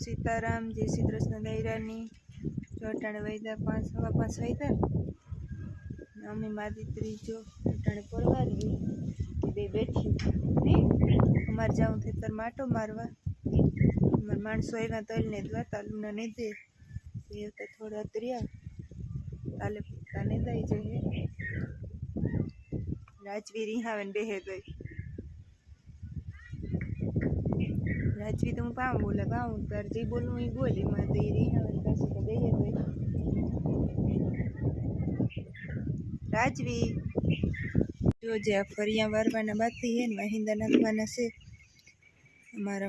सीताराम जय श्री कृष्ण दायरानी जो अटाणे वैदा 5 सवा 5 वैदा अम्मी मादी त्री जो अटाणे परवार गई बे बैठी अमार जाऊँ थे तर माटो मारवा अमार माणसो आव्या तल ने द्वा तालुना ने दे ये तो थोड़ा तरिया ताले पुत्ता ने दई जे राजवीर हावन बेहे गई राजवी तो मैं पाऊँ बोला पाऊँ तर जी बोलूँ ही बोली मैं तो ये हावन पास तो बेहे गई राजवी जो जे फरिया वारवाना बाती है महिंदा नाखवाना से हमारा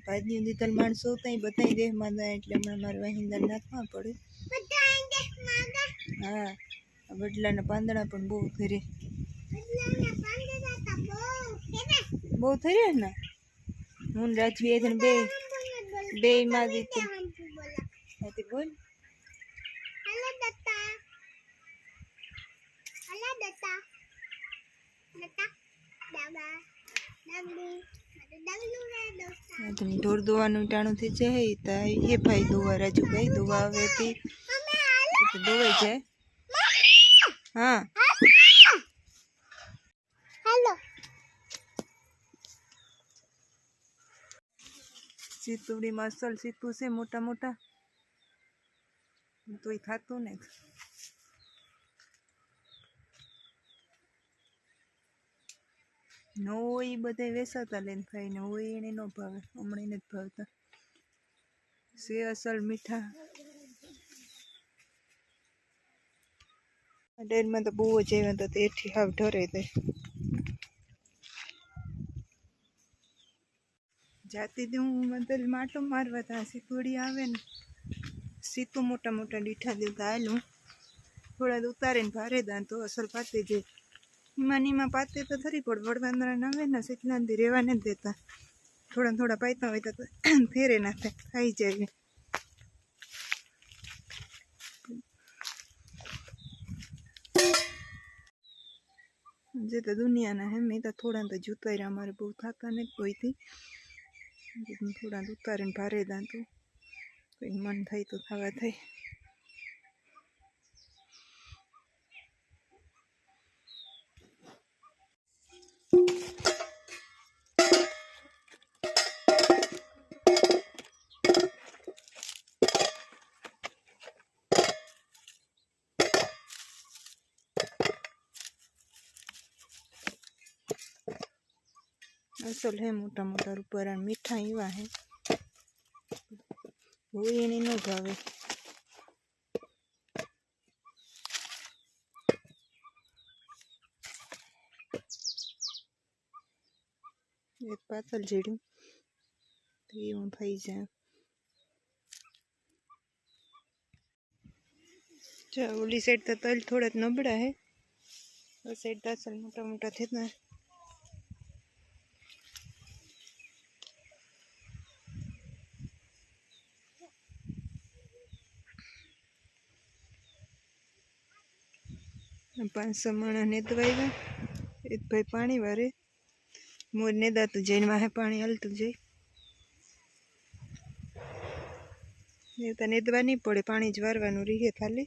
भाजी दी तल माणसो तई बताई दे मादा એટલે અમાર વહિંદા નાખવા પડે હા વડલાના પાંદડા પણ બહુ થરે બહુ થરે ને હું રાજવી એદન બે માં દીતે આતે બોલ હેલો દત્તા દાદા दादा ढोर दुआ टाणु थी जाए ये भाई दुआ राजू भाई दुआ आवे थी तो दुआ जाए हाँ हेलो सीतुड़ी मसल सीतू से मोटा मोटा तो ही खातो ने नो ये बधाई वेचाता लઈને ખાઈ ને હોય એને ન ભાવે હમણે નથી ભાવતા સે અસલ મીઠા ડેર માં તો બહુ જ આવ્યા હતા તેથી હાવ ઢરે દે જાતી દી હું મંદલ માટો મારવા તા સીતુડી આવે ને સીતુ મોટા મોટા ડીઠા દેતા હાલું થોડા ઉતારે ને ભારે દાન તો અસલ પાતે જે मनी में पाते तो थरी पड़ वड़वांदरा नवे ना सेटला दी रेवा नहीं देता थोड़ा थोड़ा पाइता होता तो फेरे ना थे खाई जाए जे तो दुनिया ना है मैं तो थोड़ा तो जूता ही हमारे बहुत खाता नहीं कोई थी थोड़ा उतारे भारे दा तो कोई मन थी तो खावा थी असल है मोटा मोटा ऊपर मीठा एवा है वो ये नहीं न भावे एक पातल जेड़ू तो ये हूँ खाई जाए ओली साइड तो तल थोड़ा नबड़ा है उस साइड तो असल मोटा मोटा थे ना पांच समणा ने दवाई एक भाई पानी वारे मोर ने दातु जैन माहे पानी हलतु जाए ये तो नेदवा नहीं पड़े पानी ज वारवानुं रहे खाली